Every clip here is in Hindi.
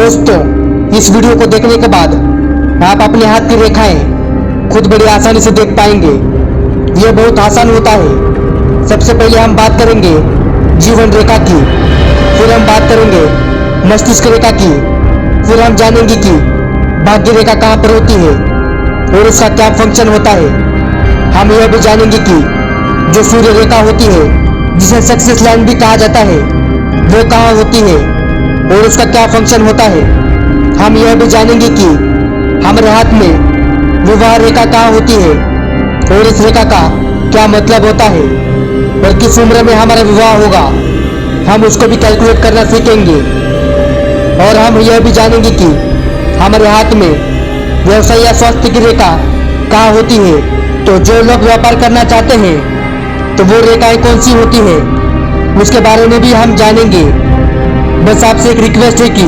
दोस्तों, इस वीडियो को देखने के बाद आप अपने हाथ की रेखाएं खुद बड़ी आसानी से देख पाएंगे। यह बहुत आसान होता है। सबसे पहले हम बात करेंगे जीवन रेखा की, फिर हम बात करेंगे मस्तिष्क रेखा की, फिर हम जानेंगे कि भाग्य रेखा कहाँ पर होती है और इसका क्या फंक्शन होता है। हम यह भी जानेंगे कि जो सूर्य रेखा होती है, जिसे सक्सेस लाइन भी कहा जाता है, वो कहाँ होती है और उसका क्या फंक्शन होता है। हम यह भी जानेंगे कि हमारे हाथ में विवाह रेखा कहाँ होती है और इस रेखा का क्या मतलब होता है और किस उम्र में हमारा विवाह होगा। हम उसको भी कैलकुलेट करना सीखेंगे और हम यह भी जानेंगे कि हमारे हाथ में व्यवसाय या स्वास्थ्य की रेखा कहाँ होती है। तो जो लोग व्यापार करना चाहते हैं तो वो रेखाएं कौन सी होती है, उसके बारे में भी हम जानेंगे। बस आपसे एक रिक्वेस्ट है कि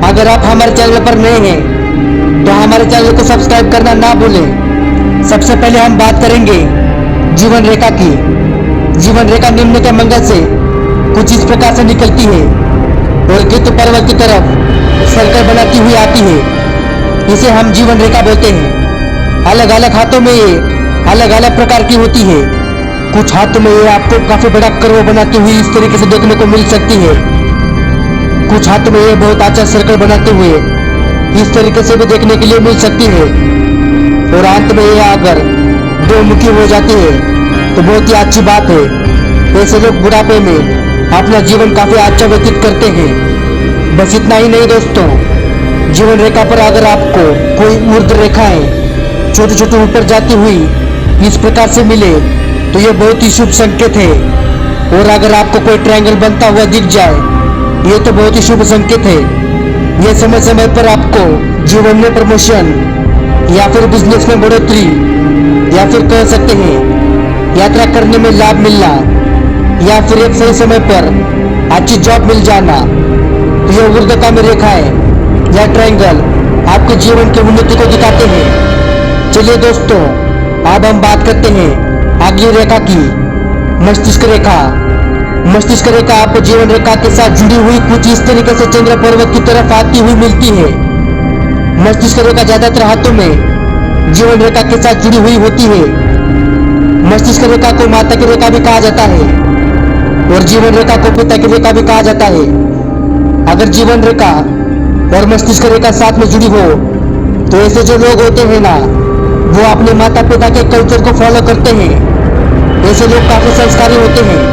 अगर आप हमारे चैनल पर नए हैं तो हमारे चैनल को सब्सक्राइब करना ना भूलें। सबसे पहले हम बात करेंगे जीवन रेखा की। जीवन रेखा निम्न के मंगल से कुछ इस प्रकार से निकलती है और केतु पर्वत की तरफ सर्कल बनाती हुई आती है। इसे हम जीवन रेखा बोलते हैं। अलग अलग हाथों में ये अलग अलग प्रकार की होती है। कुछ हाथों में ये आपको काफी बड़ा कर्व बनाती हुई इस तरीके से देखने को मिल सकती है। कुछ हाथों में ये बहुत अच्छा सर्कल बनाते हुए इस तरीके से भी देखने के लिए मिल सकती है। और अंत में ये अगर दो मुखी हो जाती है तो बहुत ही अच्छी बात है। ऐसे लोग बुढ़ापे में अपना जीवन काफी अच्छा व्यतीत करते हैं। बस इतना ही नहीं दोस्तों, जीवन रेखा पर अगर आपको कोई ऊर्ध्व रेखाएं छोटे छोटे ऊपर जाती हुई इस प्रकार से मिले तो यह बहुत ही शुभ संकेत है। और अगर आपको कोई ट्रायंगल बनता हुआ दिख जाए, ये तो बहुत ही शुभ संकेत है। यह समय समय पर आपको जीवन में प्रमोशन या फिर बिजनेस में बढ़ोतरी या फिर कह सकते हैं यात्रा करने में लाभ मिलना या फिर एक सही समय पर अच्छी जॉब मिल जाना। तो यह ऊर्ध्वगामी में रेखाएं या ट्रायंगल आपके जीवन की उन्नति को दिखाते हैं। चलिए दोस्तों, अब हम बात करते हैं अगली रेखा की, मस्तिष्क रेखा। मस्तिष्क रेखा आपको जीवन रेखा के साथ जुड़ी हुई कुछ इस तरीके से चंद्र पर्वत की तरफ आती हुई मिलती है। मस्तिष्क रेखा ज्यादातर हाथों में जीवन रेखा के साथ जुड़ी हुई होती है। मस्तिष्क रेखा को माता की रेखा भी कहा जाता है और जीवन रेखा को पिता की रेखा भी कहा जाता है। अगर जीवन रेखा और मस्तिष्क रेखा साथ में जुड़ी हो तो ऐसे जो लोग होते हैं ना, वो अपने माता पिता के कल्चर को फॉलो करते हैं। ऐसे लोग काफी संस्कारी होते हैं।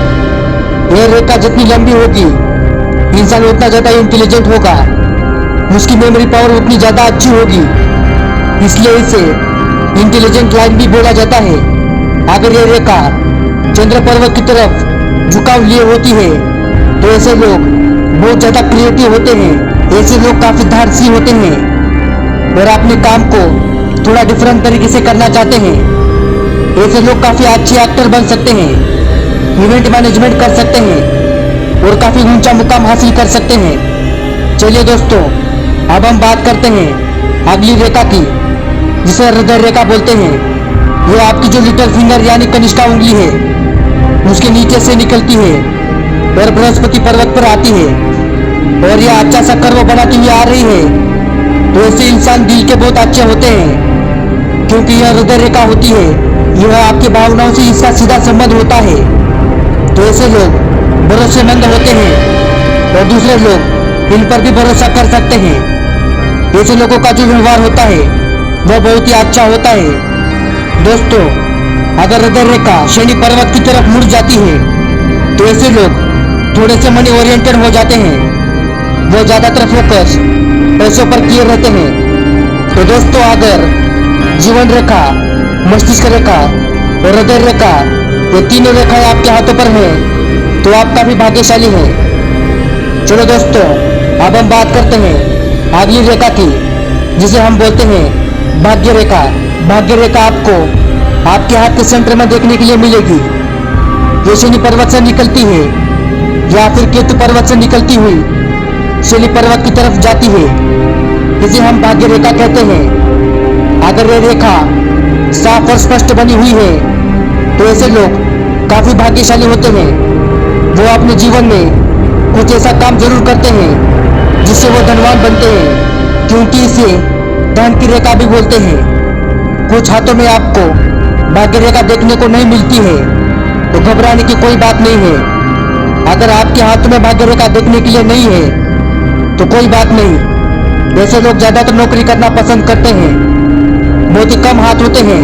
यह रेखा जितनी लंबी होगी, इंसान उतना ज्यादा इंटेलिजेंट होगा, उसकी मेमोरी पावर उतनी ज्यादा अच्छी होगी। इसलिए इसे इंटेलिजेंट लाइन भी बोला जाता है। अगर यह रेखा चंद्र पर्वत की तरफ झुकाव लिए होती है तो ऐसे लोग बहुत ज्यादा क्रिएटिव होते हैं। ऐसे लोग काफी धारसी होते हैं और अपने काम को थोड़ा डिफरेंट तरीके से करना चाहते हैं। ऐसे लोग काफी अच्छे एक्टर बन सकते हैं, इवेंट मैनेजमेंट कर सकते हैं और काफी ऊंचा मुकाम हासिल कर सकते हैं। चलिए दोस्तों, अब हम बात करते हैं अगली रेखा की, जिसे हृदय रेखा बोलते हैं। यह आपकी जो लिटिल फिंगर यानी कनिष्ठा उंगली है, उसके नीचे से निकलती है और बृहस्पति पर्वत पर आती है और यह अच्छा सा कर्व बनाती हुई आ रही है। तो ऐसे इंसान दिल के बहुत अच्छे होते हैं क्योंकि यह हृदय रेखा होती है। यह आपकी भावनाओं से इसका सीधा संबंध होता है। तो ऐसे लोग भरोसेमंद होते हैं और दूसरे लोग इन पर भी भरोसा कर सकते हैं। ऐसे लोगों का जो व्यवहार होता है वह बहुत ही अच्छा होता है। दोस्तों, अगर हृदय रेखा शनि पर्वत की तरफ मुड़ जाती है तो ऐसे लोग थोड़े से मनी ओरिएंटेड हो जाते हैं। वो ज्यादातर फोकस पैसों पर किए रहते हैं। तो दोस्तों, अगर जीवन रेखा, मस्तिष्क रेखा और हृदय रेखा, ये तीनों रेखाएं आपके हाथों पर हैं तो आप काफी भाग्यशाली हैं। चलो दोस्तों, अब हम बात करते हैं अगली रेखा की, जिसे हम बोलते हैं भाग्य रेखा। भाग्य रेखा आपको आपके हाथ के सेंटर में देखने के लिए मिलेगी। ये शनि पर्वत से निकलती है या फिर केतु पर्वत से निकलती हुई शनि पर्वत की तरफ जाती है। इसे हम भाग्य रेखा कहते हैं। अगर ये रेखा साफ और स्पष्ट बनी हुई है तो ऐसे लोग काफी भाग्यशाली होते हैं। वो अपने जीवन में कुछ ऐसा काम जरूर करते हैं जिससे वो धनवान बनते हैं, क्योंकि इसे धन की रेखा भी बोलते हैं। कुछ हाथों में आपको भाग्य रेखा देखने को नहीं मिलती है तो घबराने की कोई बात नहीं है। अगर आपके हाथ में भाग्य रेखा देखने के लिए नहीं है तो कोई बात नहीं। ऐसे लोग ज्यादातर नौकरी करना पसंद करते हैं। बहुत ही कम हाथ होते हैं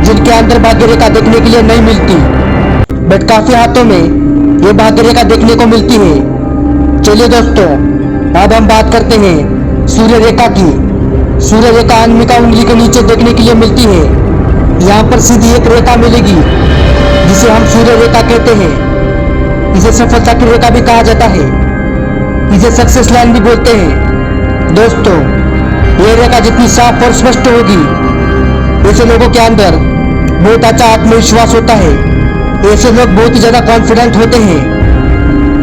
जिनके अंदर भाग्य रेखा देखने के लिए नहीं मिलती, बट काफी हाथों में ये भाग्य रेखा देखने को मिलती है। चलिए दोस्तों, अब हम बात करते हैं सूर्य रेखा की। सूर्य रेखा अनामिका उंगली के नीचे देखने के लिए मिलती है। यहाँ पर सीधी एक रेखा मिलेगी जिसे हम सूर्य रेखा कहते हैं। इसे सफलता की रेखा भी कहा जाता है। इसे सक्सेस लाइन भी बोलते हैं। दोस्तों, ये रेखा जितनी साफ और स्पष्ट होगी, ऐसे लोगों के अंदर बहुत अच्छा आत्मविश्वास होता है। ऐसे लोग बहुत ही ज्यादा कॉन्फिडेंट होते हैं।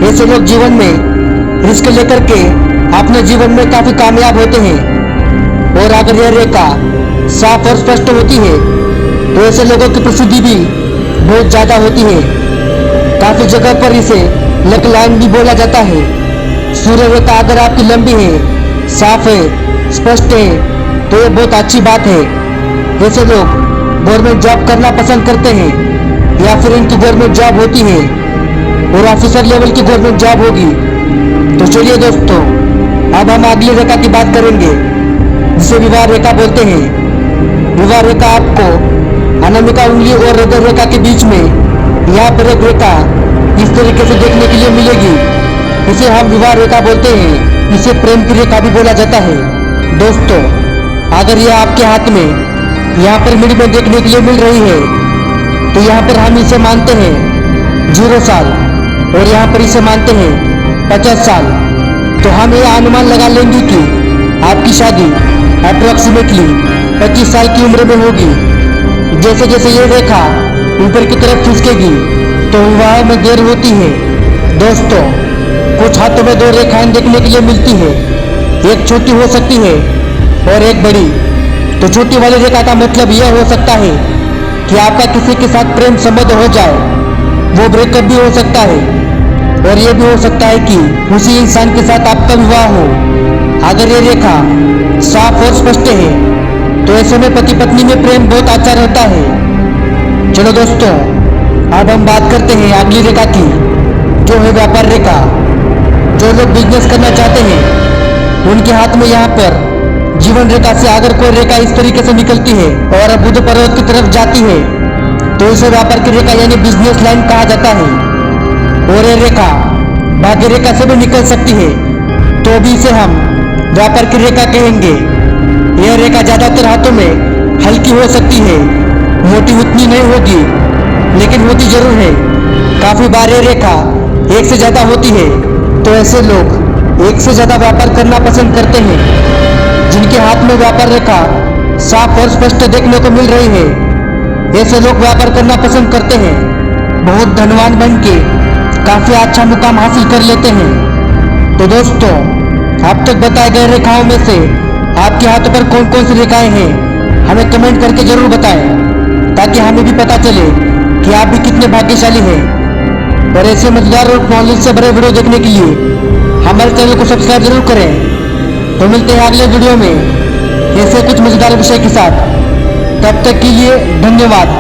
ऐसे लोग जीवन में रिस्क लेकर के अपने जीवन में काफी कामयाब होते हैं। और अगर यह रेखा साफ और स्पष्ट होती है तो ऐसे लोगों की प्रसिद्धि भी बहुत ज्यादा होती है। काफी जगह पर इसे लक लाइन भी बोला जाता है। सूर्य रेखा अगर आपकी लंबी है, साफ है, स्पष्ट है तो ये बहुत अच्छी बात है। ऐसे लोग गवर्नमेंट जॉब करना पसंद करते हैं या फिर इनकी गवर्नमेंट जॉब होती है और ऑफिसर लेवल की गवर्नमेंट जॉब होगी। तो चलिए दोस्तों, अब हम अगली रेखा की बात करेंगे जिसे विवाह रेखा बोलते हैं। विवाह रेखा आपको अनामिका उंगली और हृदय रेखा के बीच में यहाँ पर एक रेखा इस तरीके से देखने के लिए मिलेगी। इसे हम विवाह रेखा बोलते हैं। इसे प्रेम की रेखा भी बोला जाता है। दोस्तों, अगर यह आपके हाथ में यहाँ पर मिड में देखने के लिए मिल रही है तो यहाँ पर हम इसे मानते हैं 0 साल और यहाँ पर इसे मानते हैं 50 साल। तो हम ये अनुमान लगा लेंगे कि आपकी शादी अप्रोक्सीमेटली 25 साल की उम्र में होगी। जैसे जैसे ये रेखा ऊपर की तरफ खिसकेगी तो विवाह में देर होती है। दोस्तों, कुछ हाथों में 2 रेखाएं देखने के लिए मिलती है। एक छोटी हो सकती है और एक बड़ी। तो छोटी वाली रेखा का मतलब यह हो सकता है कि आपका किसी के साथ प्रेम संबंध हो जाए, वो ब्रेकअप भी हो सकता है। और ये भी हो सकता है कि उसी इंसान के साथ आपका विवाह हो। अगर ये रेखा साफ और स्पष्ट है तो ऐसे में पति पत्नी में प्रेम बहुत अच्छा रहता है। चलो दोस्तों, अब हम बात करते हैं अगली रेखा की, जो है व्यापार रेखा। जो लोग बिजनेस करना चाहते हैं उनके हाथ में यहाँ पर जीवन रेखा से अगर कोई रेखा इस तरीके से निकलती है और बुध पर्वत की तरफ जाती है तो इसे व्यापार की रेखा यानी बिजनेस लाइन कहा जाता है। और ये रेखा भाग्य रेखा से भी निकल सकती है तो भी इसे हम व्यापार की रेखा कहेंगे। यह रेखा ज्यादातर हाथों में हल्की हो सकती है, मोटी उतनी नहीं होगी, लेकिन होती जरूर है। काफी बार ये रेखा एक से ज्यादा होती है तो ऐसे लोग एक से ज्यादा व्यापार करना पसंद करते हैं। जिनके हाथ में व्यापार रेखा साफ और स्पष्ट देखने को मिल रही है, ऐसे लोग व्यापार करना पसंद करते हैं। बहुत धनवान बन के काफी अच्छा मुकाम हासिल कर लेते हैं। तो दोस्तों, अब तक बताए गए रेखाओं में से आपके हाथों पर कौन कौन सी रेखाएं हैं हमें कमेंट करके जरूर बताएं, ताकि हमें भी पता चले कि आप भी कितने भाग्यशाली हैं। और ऐसे मजेदार और नॉलेज से भरे वीडियो देखने के लिए हमारे चैनल को सब्सक्राइब जरूर करें। तो मिलते हैं अगले वीडियो में ऐसे कुछ मजेदार विषय के साथ। तब तक के लिए धन्यवाद।